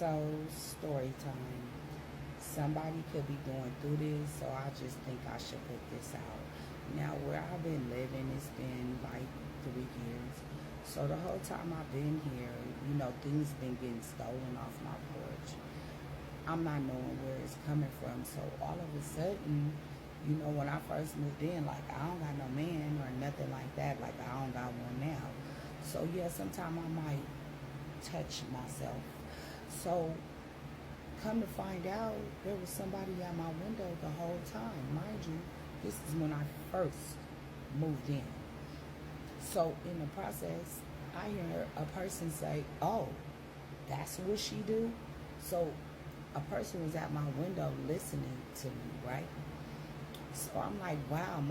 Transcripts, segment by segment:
So, story time. Somebody could be going through this, so I just think I should put this out. Now, where I've been living, it's been like 3 years. So, the whole time I've been here, things been getting stolen off my porch. I'm not knowing where it's coming from. So, all of a sudden, when I first moved in, like, I don't got no man or nothing like that. Like, I don't got one now. So, yeah, sometimes I might touch myself. So, come to find out, there was somebody at my window the whole time. Mind you, this is when I first moved in. So, in the process, I hear a person say, "Oh, that's what she do?" So, a person was at my window listening to me, right? So, I'm like, wow,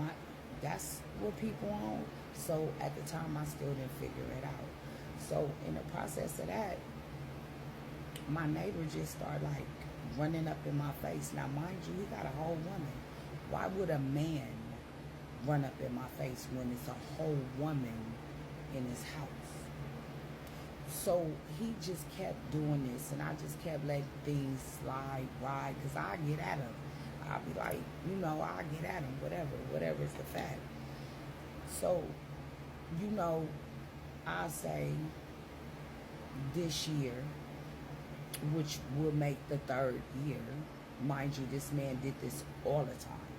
that's what people on. So, at the time, I still didn't figure it out. So, in the process of that, my neighbor just started like running up in my face. Now, mind you, he got a whole woman. Why would a man run up in my face when it's a whole woman in his house? So he just kept doing this, and I just kept letting things slide, ride, because I get at him. I'll be like, I get at him, whatever is the fact. So, I say this year, which will make the 3rd year. Mind you, this man did this all the time.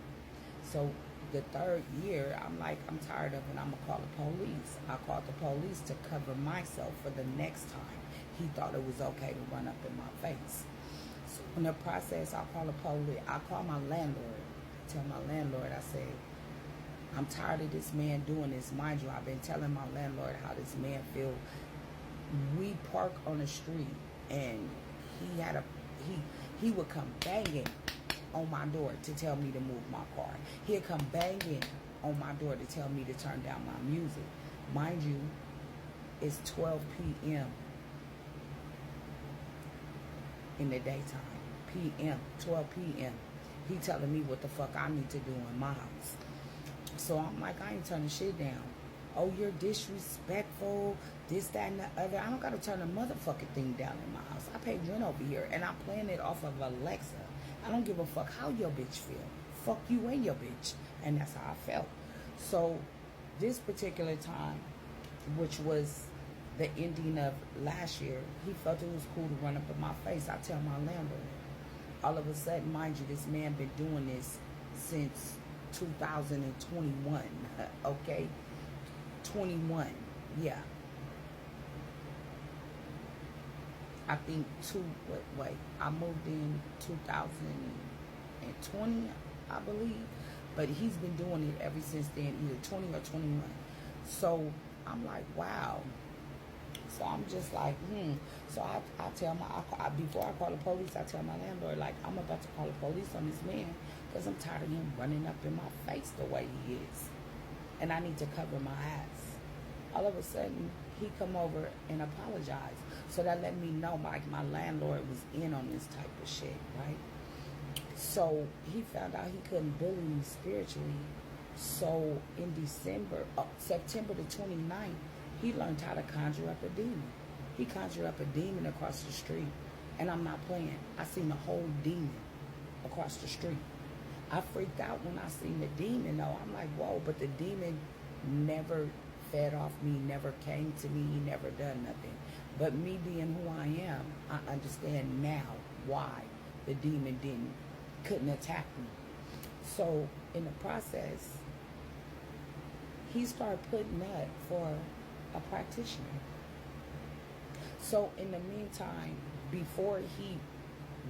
So the 3rd year, I'm like, I'm tired of it. I'm going to call the police. I called the police to cover myself for the next time. He thought it was okay to run up in my face. So in the process, I call the police. I call my landlord. I tell my landlord, I say, I'm tired of this man doing this. Mind you, I've been telling my landlord how this man feel. We park on the street, and he would come banging on my door to tell me to move my car. He'd come banging on my door to tell me to turn down my music. Mind you, it's 12 p.m. in the daytime. 12 p.m. He telling me what the fuck I need to do in my house. So I'm like, I ain't turning shit down. Oh, you're disrespectful, this, that, and the other. I don't got to turn a motherfucking thing down in my house. I pay rent over here, and I'm playing it off of Alexa. I don't give a fuck how your bitch feel. Fuck you and your bitch. And that's how I felt. So this particular time, which was the ending of last year, he felt it was cool to run up in my face. I tell my landlord. All of a sudden, mind you, this man been doing this since 2021, okay? 21, yeah. I think I moved in 2020, I believe. But he's been doing it ever since then, either 20 or 21. So I'm like, wow. So I'm just like, So I tell before I call the police, I tell my landlord, like, I'm about to call the police on this man because I'm tired of him running up in my face the way he is. And I need to cover my ass. All of a sudden, he come over and apologize. So that let me know, like, my landlord was in on this type of shit, right? So he found out he couldn't bully me spiritually. So in September the 29th, he learned how to conjure up a demon. He conjured up a demon across the street. And I'm not playing. I seen a whole demon across the street. I freaked out when I seen the demon, though. I'm like, whoa, but the demon never fed off me, never came to me, he never done nothing. But me being who I am, I understand now why the demon couldn't attack me. So in the process, he started putting up for a practitioner. So in the meantime, before he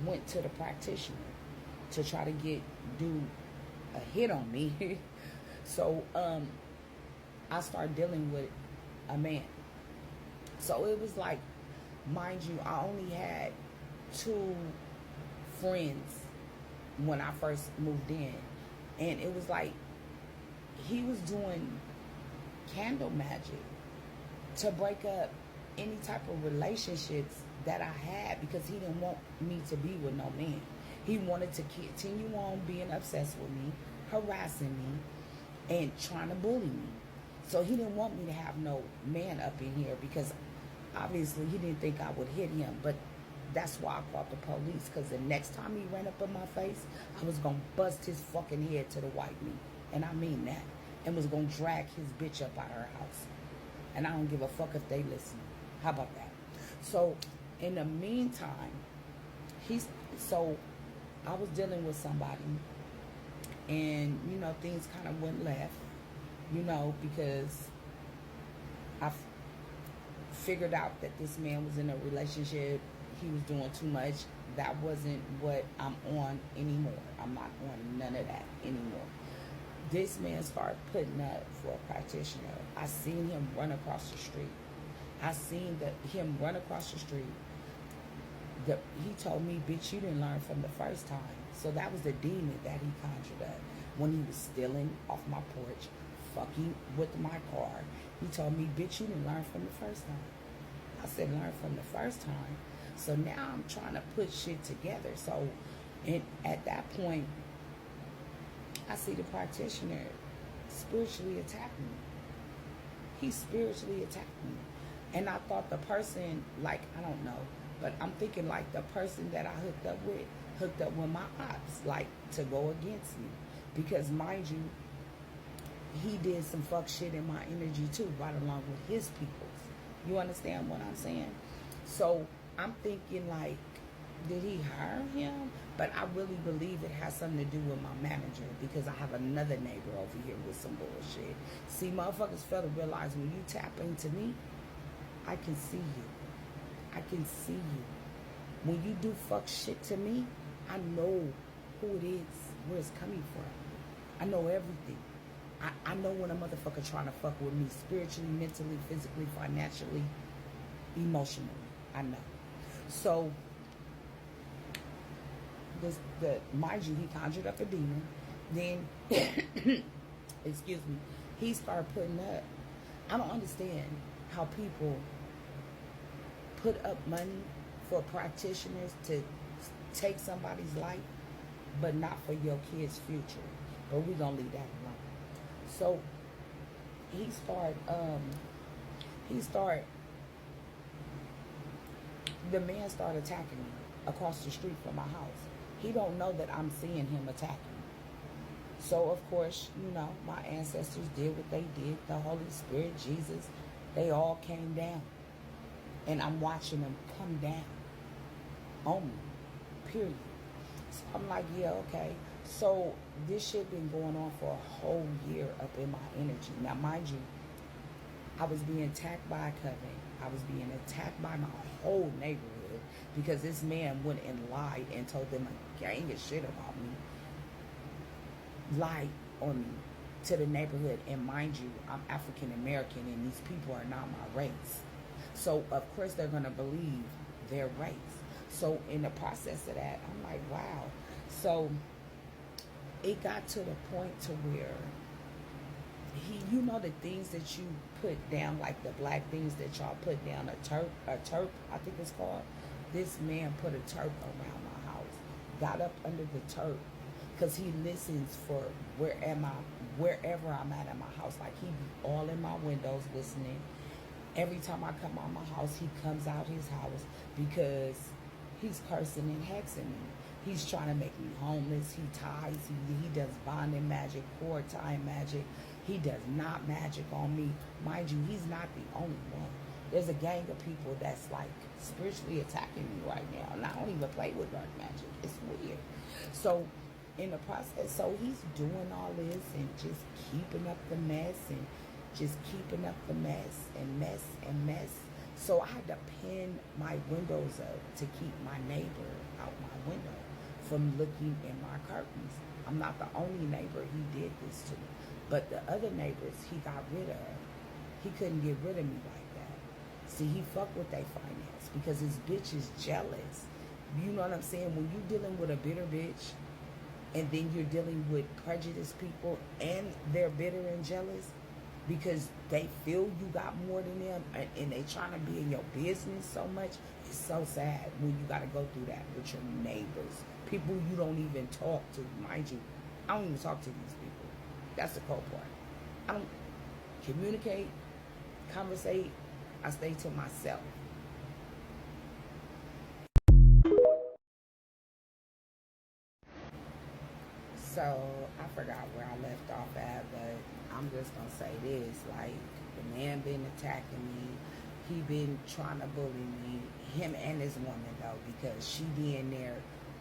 went to the practitioner to try to do a hit on me, so I started dealing with a man. So it was like, mind you, I only had 2 friends when I first moved in. And it was like, he was doing candle magic to break up any type of relationships that I had because he didn't want me to be with no man. He wanted to continue on being obsessed with me, harassing me, and trying to bully me. So he didn't want me to have no man up in here because obviously he didn't think I would hit him. But That's why I called the police, because the next time he ran up in my face, I was going to bust his fucking head to the white meat. And I mean that. And was going to drag his bitch up out of her house. And I don't give a fuck if they listen. How about that? So, in the meantime, so I was dealing with somebody, and, you know, things kind of went left, you know, because I figured out that this man was in a relationship. He was doing too much. That wasn't what I'm on anymore. I'm not on none of that anymore. This man started putting up for a practitioner. I seen him run across the street. I seen him run across the street. He told me, bitch, you didn't learn from the first time. So that was the demon that he conjured up when he was stealing off my porch, fucking with my car. He told me, bitch, you didn't learn from the first time. I said, learn from the first time. So now I'm trying to put shit together. So at that point, I see the practitioner spiritually attack me. He spiritually attacked me. And I thought the person, like, I don't know, but I'm thinking like the person that I hooked up with my ops, like, to go against me. Because mind you, he did some fuck shit in my energy too, right along with his people's. You understand what I'm saying? So I'm thinking like, did he hire him? But I really believe it has something to do with my manager, because I have another neighbor over here with some bullshit. See, motherfuckers fail to realize when you tap into me, I can see you. I can see you. When you do fuck shit to me, I know who it is, where it's coming from. I know everything. I know when a motherfucker trying to fuck with me spiritually, mentally, physically, financially, emotionally. I know. So, mind you, he conjured up a demon. Then, excuse me, he started putting up. I don't understand how people put up money for practitioners to take somebody's life, but not for your kid's future. But we're going to leave that alone. So, the man started attacking me across the street from my house. He don't know that I'm seeing him attacking me. So, of course, you know, my ancestors did what they did. The Holy Spirit, Jesus, they all came down. And I'm watching them come down on me, period. So I'm like, yeah, okay. So this shit been going on for a whole year up in my energy. Now, mind you, I was being attacked by a coven. I was being attacked by my whole neighborhood because this man went and lied and told them a gang of shit about me. Lied on me to the neighborhood. And mind you, I'm African American and these people are not my race. So, of course, they're going to believe their race. So, in the process of that, I'm like, wow. So, it got to the point to where you know the things that you put down, like the black things that y'all put down, a turp, I think it's called. This man put a turp around my house, got up under the turp, because he listens for wherever I'm at in my house. Like, he be all in my windows listening. Every time I come out my house, he comes out his house because he's cursing and hexing me. He's trying to make me homeless. He ties. He does bonding magic, cord tying magic. He does not magic on me. Mind you, he's not the only one. There's a gang of people that's like spiritually attacking me right now. And I don't even play with dark magic. It's weird. So in the process, so he's doing all this and just keeping up the mess and just keeping up the mess and mess and mess. So I had to pin my windows up to keep my neighbor out my window from looking in my curtains. I'm not the only neighbor he did this to. But the other neighbors he got rid of. He couldn't get rid of me like that. See, he fucked with their finance because his bitch is jealous. You know what I'm saying? When you're dealing with a bitter bitch and then you're dealing with prejudiced people and they're bitter and jealous, because they feel you got more than them and they trying to be in your business so much. It's so sad when you got to go through that with your neighbors. People you don't even talk to. Mind you, I don't even talk to these people. That's the cold part. I don't communicate, conversate. I stay to myself. So I forgot where I left off at, but I'm just gonna say this: like the man been attacking me, he been trying to bully me, him and his woman though, because she be in there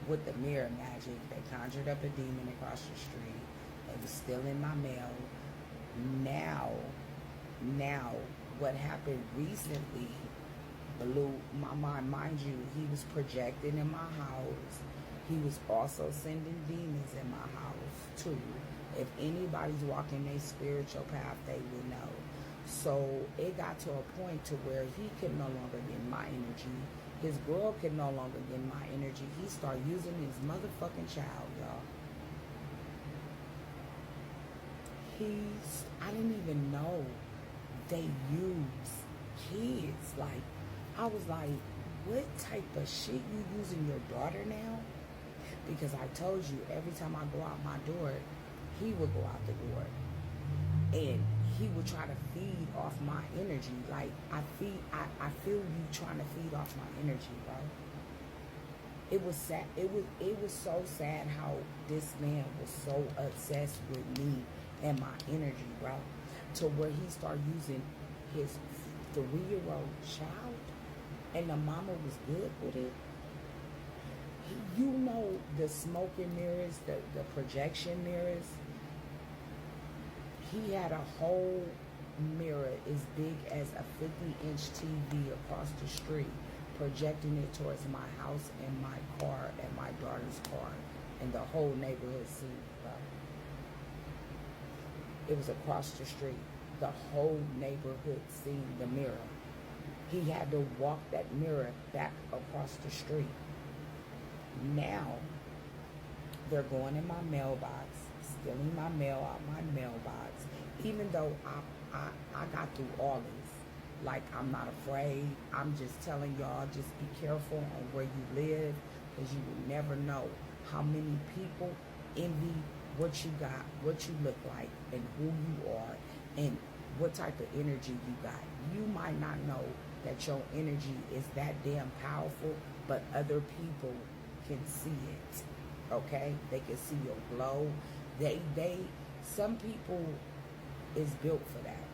with the mirror magic. They conjured up a demon across the street. They was stealing my mail. Now, what happened recently blew my mind. Mind you, he was projecting in my house. He was also sending demons in my house too. If anybody's walking their spiritual path, they will know. So it got to a point to where he could no longer get my energy. His girl could no longer get my energy. He started using his motherfucking child, y'all. I didn't even know they use kids. Like, I was like, what type of shit you using your daughter now? Because I told you, every time I go out my door, he would go out the door. And he would try to feed off my energy. Like, I feel you trying to feed off my energy, bro. It was sad. It was so sad how this man was so obsessed with me and my energy, bro. To where he started using his 3-year-old child, and the mama was good with it. You know, the smoking mirrors, the projection mirrors. He had a whole mirror as big as a 50-inch TV across the street, projecting it towards my house and my car and my daughter's car, and the whole neighborhood seen it, bro. It was across the street. The whole neighborhood seen the mirror. He had to walk that mirror back across the street. Now, they're going in my mailbox, stealing my mail out my mailbox, even though I got through all this. Like, I'm not afraid. I'm just telling y'all, just be careful on where you live, because you will never know how many people envy what you got, what you look like, and who you are, and what type of energy you got. You might not know that your energy is that damn powerful, but other people can see it. Okay? They can see your glow. Some people is built for that.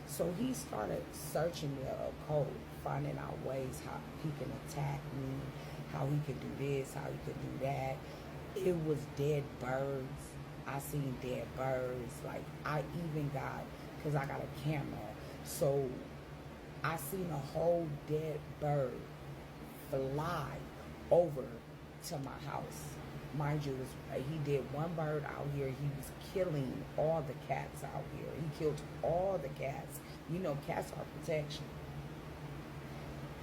So he started searching the occult, finding out ways how he can attack me, how he can do this, how he can do that. It was dead birds. I seen dead birds. Like, I even got, because I got a camera, so I seen a whole dead bird fly over to my house. Mind you, he did one bird out here. He was killing all the cats out here. He killed all the cats. You know, cats are protection.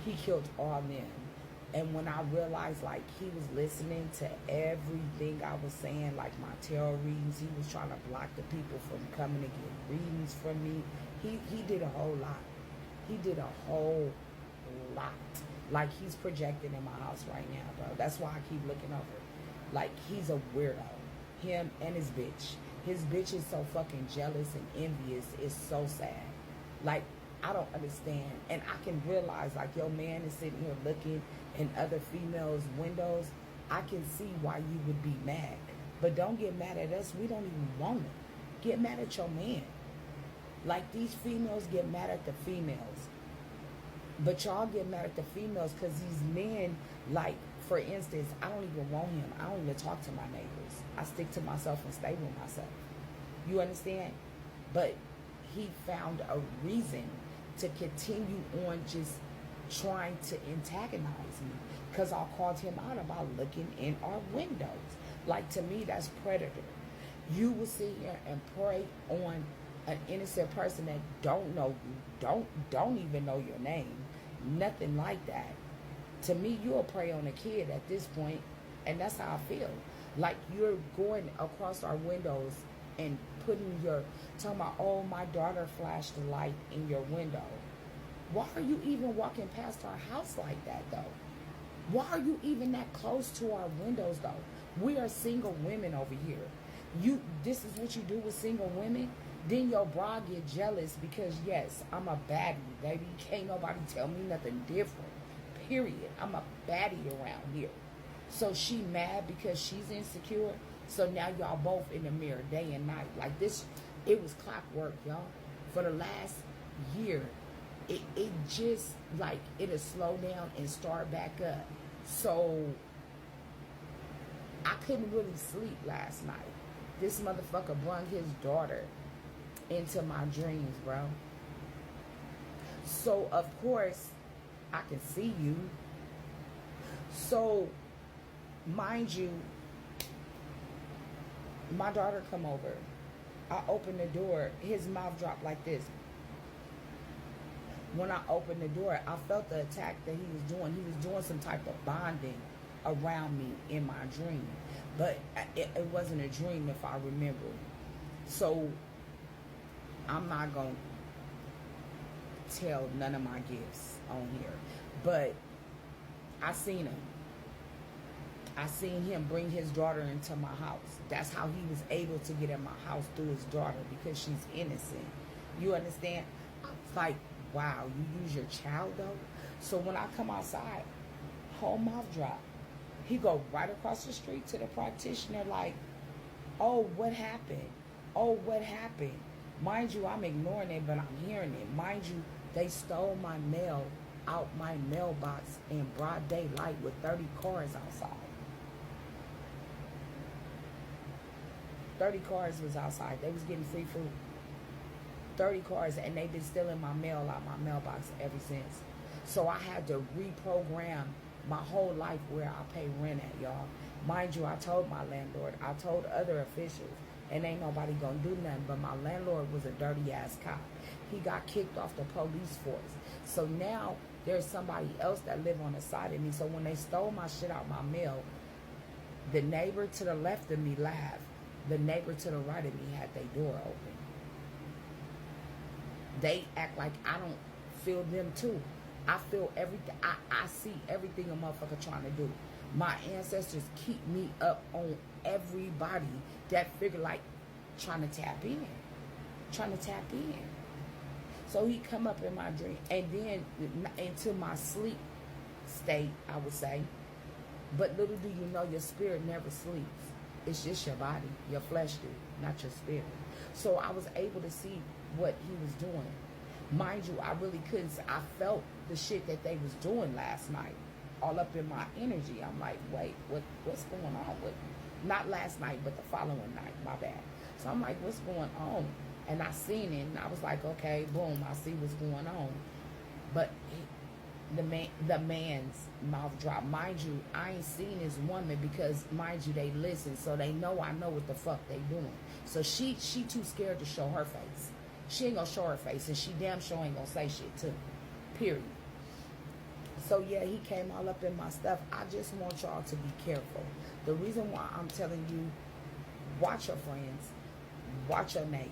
He killed all them. And when I realized, like, he was listening to everything I was saying, like my tarot readings, he was trying to block the people from coming to get readings from me. He did a whole lot. He did a whole lot. Like, he's projecting in my house right now, bro. That's why I keep looking over. Like, he's a weirdo. Him and his bitch. His bitch is so fucking jealous and envious. It's so sad. Like, I don't understand. And I can realize, like, your man is sitting here looking in other females' windows. I can see why you would be mad. But don't get mad at us. We don't even want it. Get mad at your man. Like, these females get mad at the females. But y'all get mad at the females because these men, like, for instance, I don't even want him. I don't even talk to my neighbors. I stick to myself and stay with myself. You understand? But he found a reason to continue on just trying to antagonize me, because I called him out about looking in our windows. Like, to me, that's predator. You will sit here and prey on an innocent person that don't know you, don't even know your name, nothing like that. To me, you'll prey on a kid at this point, and that's how I feel. Like, you're going across our windows and talking about, oh, my daughter flashed the light in your window. Why are you even walking past our house like that, though? Why are you even that close to our windows, though? We are single women over here. This is what you do with single women? Then your bra get jealous because, yes, I'm a baddie, baby. Can't nobody tell me nothing different. Period. I'm a baddie around here. So she mad because she's insecure. So now y'all both in the mirror day and night. Like this, it was clockwork, y'all. For the last year, it just like it'll slow down and start back up. So I couldn't really sleep last night. This motherfucker brung his daughter into my dreams, bro. So of course I can see you. So mind you, my daughter come over. I open the door. His mouth dropped like this. When I opened the door, I felt the attack that he was doing. He was doing some type of bonding around me in my dream. But it wasn't a dream if I remember. So I'm not going to tell none of my gifts on here. But I seen him. I seen him bring his daughter into my house. That's how he was able to get in my house through his daughter, because she's innocent. You understand? It's like, wow, you use your child though? So when I come outside, whole mouth drop. He go right across the street to the practitioner like, oh, what happened? Oh, what happened? Mind you, I'm ignoring it, but I'm hearing it. Mind you, they stole my mail out my mailbox in broad daylight with 30 cars outside. 30 cars was outside. They was getting free food. 30 cars, and they've been stealing my mail out my mailbox ever since. So I had to reprogram my whole life where I pay rent at, y'all. Mind you, I told my landlord, I told other officials, and ain't nobody gonna do nothing, but my landlord was a dirty ass cop. He got kicked off the police force. So now there's somebody else that live on the side of me. So when they stole my shit out my mail, the neighbor to the left of me laughed. The neighbor to the right of me had their door open. They act like I don't feel them too. I feel everything. I see everything a motherfucker trying to do. My ancestors keep me up on everybody that figure like trying to tap in. Trying to tap in. So he come up in my dream, and then into my sleep state, I would say. But little do you know, your spirit never sleeps. It's just your body, your flesh do, not your spirit. So I was able to see what he was doing. Mind you, I really couldn't. I felt the shit that they was doing last night, all up in my energy. I'm like, wait, what's going on? Not last night, but the following night. My bad. So I'm like, what's going on? And I seen it, and I was like, okay, boom, I see what's going on. But the man's mouth dropped. Mind you, I ain't seen his woman because, mind you, they listen, so they know I know what the fuck they doing. So she too scared to show her face. She ain't gonna show her face, and she damn sure ain't gonna say shit too. Period. So yeah, he came all up in my stuff. I just want y'all to be careful. The reason why I'm telling you, watch your friends, watch your neighbors.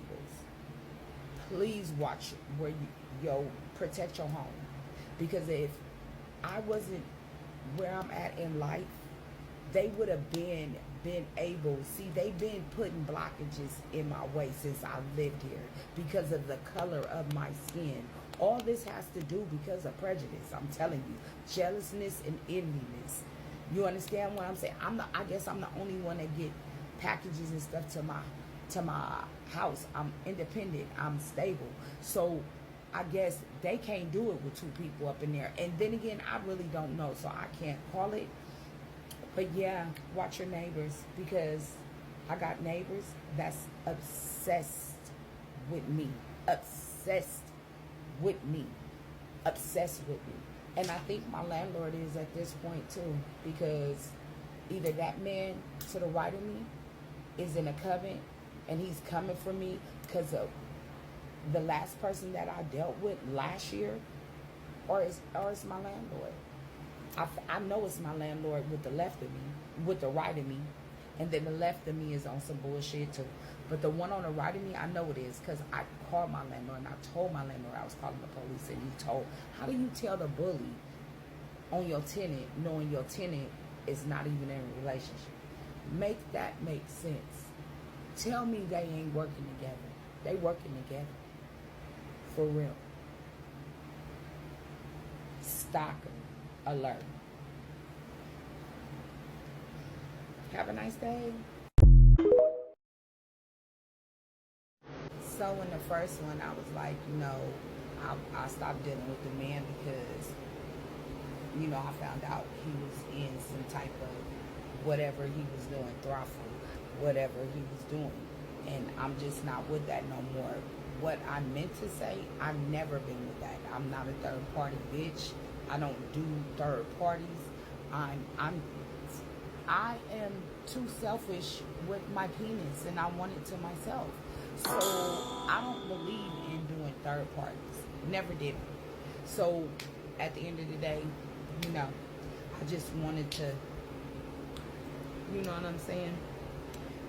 Please watch where protect your home. Because if I wasn't where I'm at in life, they would have been able, see, they've been putting blockages in my way since I lived here because of the color of my skin. All this has to do because of prejudice, I'm telling you. Jealousness and enviness. You understand what I'm saying? I guess I'm the only one that get packages and stuff to my house. I'm independent, I'm stable. So I guess they can't do it with two people up in there. And then again, I really don't know, so I can't call it. But yeah, watch your neighbors, because I got neighbors that's obsessed with me. Obsessed with me. Obsessed with me. And I think my landlord is at this point too, because either that man to the right of me is in a covenant and he's coming for me because of the last person that I dealt with last year, or it's my landlord. I know it's my landlord with the left of me, with the right of me, and then the left of me is on some bullshit too. But the one on the right of me, I know it is, because I called my landlord and I told my landlord I was calling the police, and he told, how do you tell the bully on your tenant knowing your tenant is not even in a relationship? Make that make sense. Tell me they ain't working together. They working together. For real. Stalker alert. Have a nice day. So in the first one, I was like, I stopped dealing with the man because, I found out he was in some type of whatever he was doing, throughful, whatever he was doing. And I'm just not with that no more. What I meant to say, I've never been with that. I'm not a third party bitch. I don't do third parties. I am too selfish with my penis, and I want it to myself. So I don't believe in doing third parties. Never did. So at the end of the day, I just wanted to, you know what I'm saying,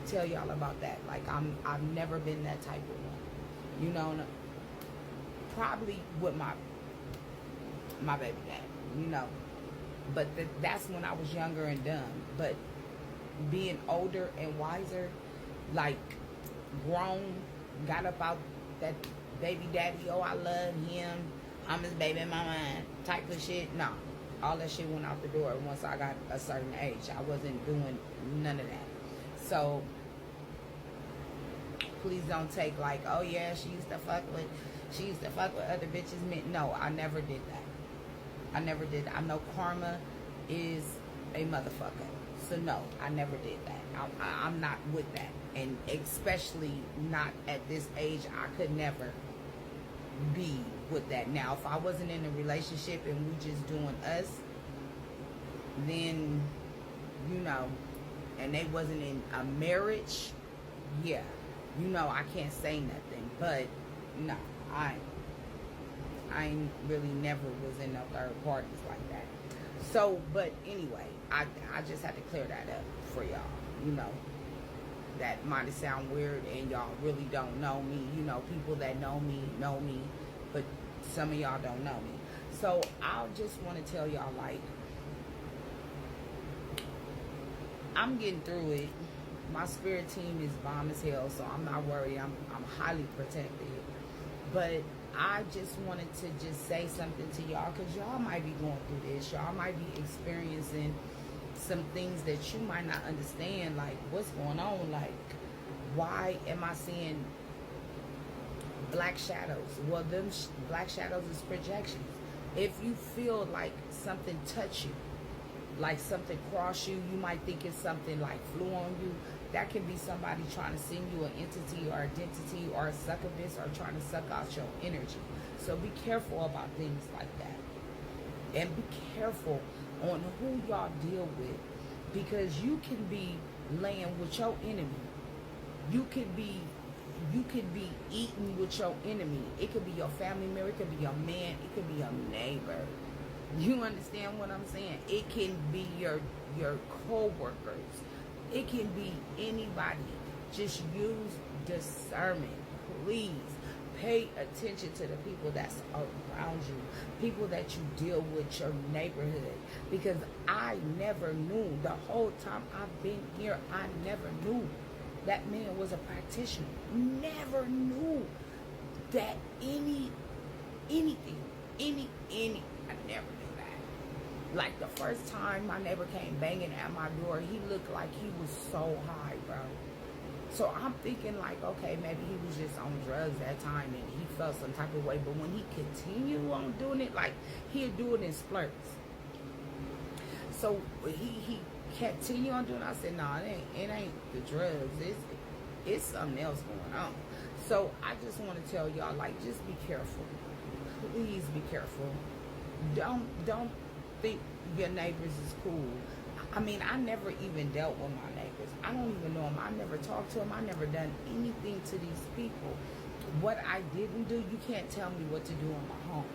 tell y'all about that. Like I've never been that type of one. Probably with my baby dad, but that's when I was younger and dumb. But being older and wiser, like grown, got up out that baby daddy, oh, I love him, I'm his baby mama type of shit. No, all that shit went out the door once I got a certain age. I wasn't doing none of that. So please don't take like, oh yeah, she used to fuck with other bitches. No, I never did that. I never did that. I know karma is a motherfucker. So no, I never did that. I'm not with that. And especially not at this age, I could never be with that. Now, if I wasn't in a relationship and we just doing us, then, and they wasn't in a marriage, yeah, I can't say nothing. But no, I ain't really never was in no third parties like that. So, but anyway, I just had to clear that up for y'all. That might sound weird and y'all really don't know me. People that know me, but some of y'all don't know me. So I just want to tell y'all, like, I'm getting through it. My spirit team is bomb as hell, so I'm not worried. I'm highly protected. But I just wanted to just say something to y'all, because y'all might be going through this. Y'all might be experiencing some things that you might not understand, like what's going on, like why am I seeing black shadows? Well, them black shadows is projections. If you feel like something touch you, like something cross you, you might think it's something like flew on you. That can be somebody trying to send you an entity or identity or a succubus or trying to suck out your energy. So be careful about things like that. And be careful on who y'all deal with, because you can be laying with your enemy. You could be eating with your enemy. It could be your family member, it could be your man, it could be your neighbor. You understand what I'm saying? It can be your co-workers. It can be anybody. Just use discernment. Please pay attention to the people that's around you, people that you deal with, your neighborhood. Because I never knew, the whole time I've been here, I never knew that man was a practitioner. Never knew that anything, I never knew that. Like the first time my neighbor came banging at my door, he looked like he was so high, bro. So I'm thinking like, okay, maybe he was just on drugs that time and he felt some type of way. But when he continued on doing it, like he'd do it in splurts. So he continued on doing it. I said, nah, it ain't the drugs. It's something else going on. So I just want to tell y'all, like, just be careful. Please be careful. Don't think your neighbors is cool. I mean, I never even dealt with my neighbors. I don't even know them. I never talked to them. I never done anything to these people. What I didn't do, you can't tell me what to do in my home.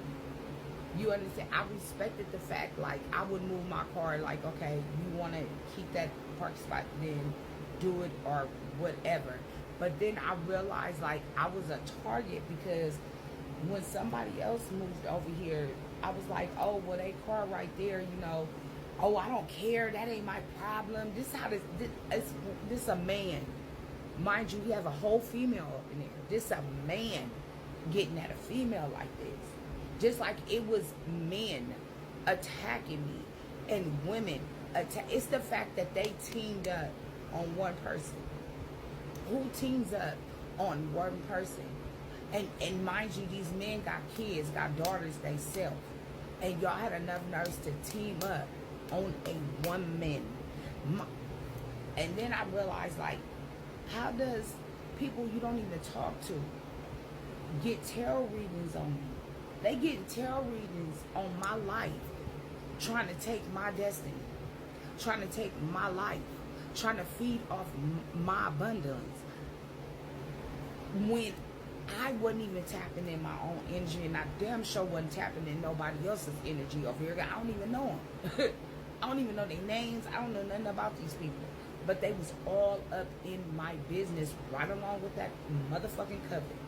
You understand? I respected the fact, like, I would move my car, like, okay, you want to keep that park spot, then do it or whatever. But then I realized, like, I was a target because when somebody else moved over here, I was like, oh, well, they car right there, you know. Oh, I don't care. That ain't my problem. This a man. Mind you, he has a whole female up in there. This a man getting at a female like this. Just like it was men attacking me and women attack. It's the fact that they teamed up on one person. Who teams up on one person And mind you, these men got kids, got daughters they self. And y'all had enough nerves to team up on a woman. And then I realized, like, how does people you don't even talk to get tarot readings on me? They get tarot readings on my life, trying to take my destiny, trying to take my life, trying to feed off my abundance. When I wasn't even tapping in my own energy, and I damn sure wasn't tapping in nobody else's energy over here. I don't even know them. I don't even know their names. I don't know nothing about these people. But they was all up in my business right along with that motherfucking coven.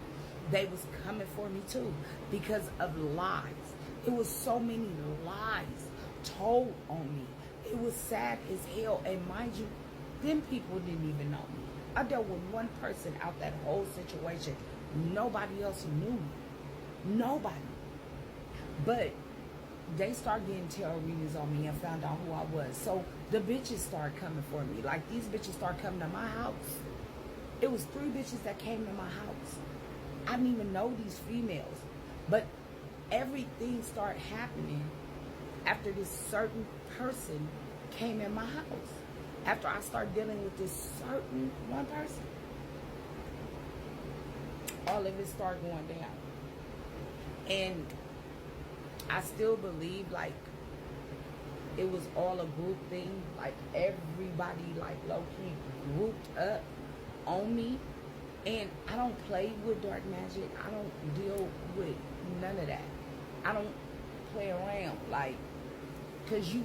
They was coming for me too because of lies. It was so many lies told on me. It was sad as hell. And mind you, them people didn't even know me. I dealt with one person out that whole situation. Nobody else knew me. Nobody. But they started getting tarot readings on me and found out who I was. So the bitches started coming for me. Like, these bitches started coming to my house. It was 3 bitches that came to my house. I didn't even know these females. But everything started happening after this certain person came in my house. After I started dealing with this certain one person. All of it started going down. And I still believe, like, it was all a group thing. Like, everybody, like, low-key grouped up on me. And I don't play with dark magic. I don't deal with none of that. I don't play around. Like, because you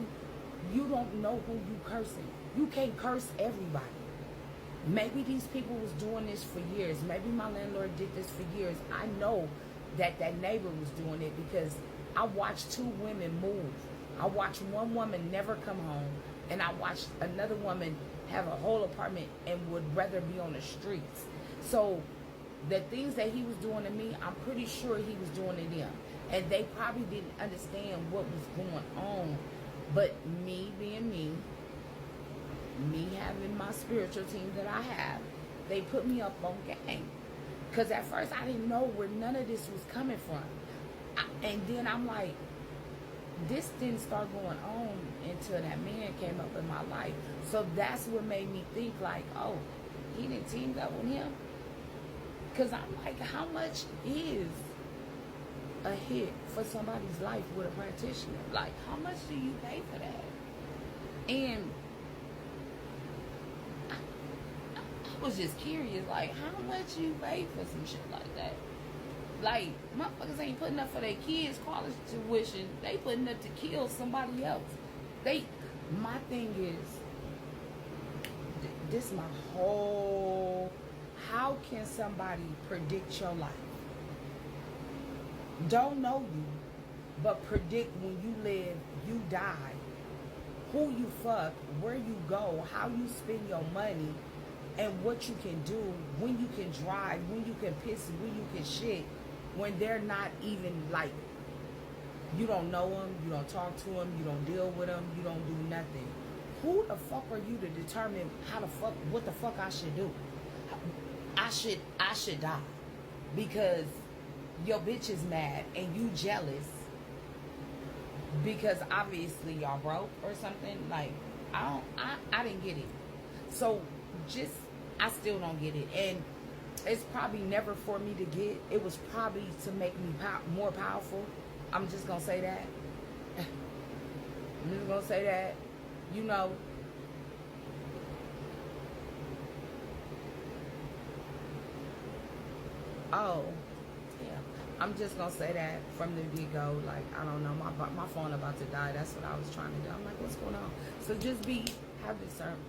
don't know who you cursing. You can't curse everybody. Maybe these people was doing this for years. Maybe my landlord did this for years. I know that that neighbor was doing it because I watched 2 women move. I watched one woman never come home, and I watched another woman have a whole apartment and would rather be on the streets. So the things that he was doing to me, I'm pretty sure he was doing to them. And they probably didn't understand what was going on. But me being me having my spiritual team that I have, they put me up on game. Because at first I didn't know where none of this was coming from. And then I'm like, this didn't start going on until that man came up in my life. So that's what made me think, like, oh, he didn't team up with him. Because I'm like, how much is a hit for somebody's life with a practitioner? Like, how much do you pay for that? And I was just curious, like, how much you pay for some shit like that? Like, motherfuckers ain't putting up for their kids' college tuition. They putting up to kill somebody else. My thing is, this is my whole, how can somebody predict your life? Don't know you, but predict when you live, you die, who you fuck, where you go, how you spend your money, and what you can do, when you can drive, when you can piss, when you can shit, when they're not even, like, you don't know them, you don't talk to them, you don't deal with them, you don't do nothing. Who the fuck are you to determine what the fuck I should do? I should die because your bitch is mad and you jealous because obviously y'all broke or something. Like, I didn't get it. So I still don't get it. And it's probably never for me to get. It was probably to make me more powerful. I'm just gonna say that. I'm just gonna say that. You know, oh, yeah. I'm just gonna say that from the get-go. Like, I don't know, my phone about to die. That's what I was trying to do. I'm like, what's going on? So just have discernment.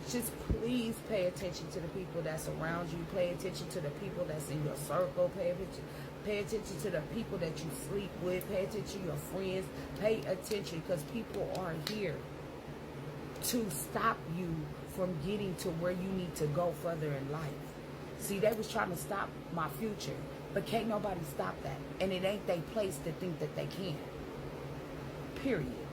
Just please pay attention to the people that's around you. Pay attention to the people that's in your circle. Pay attention to the people that you sleep with. Pay attention to your friends. Pay attention, because people are here to stop you from getting to where you need to go further in life. See, they was trying to stop my future, but can't nobody stop that. And it ain't their place to think that they can. Period.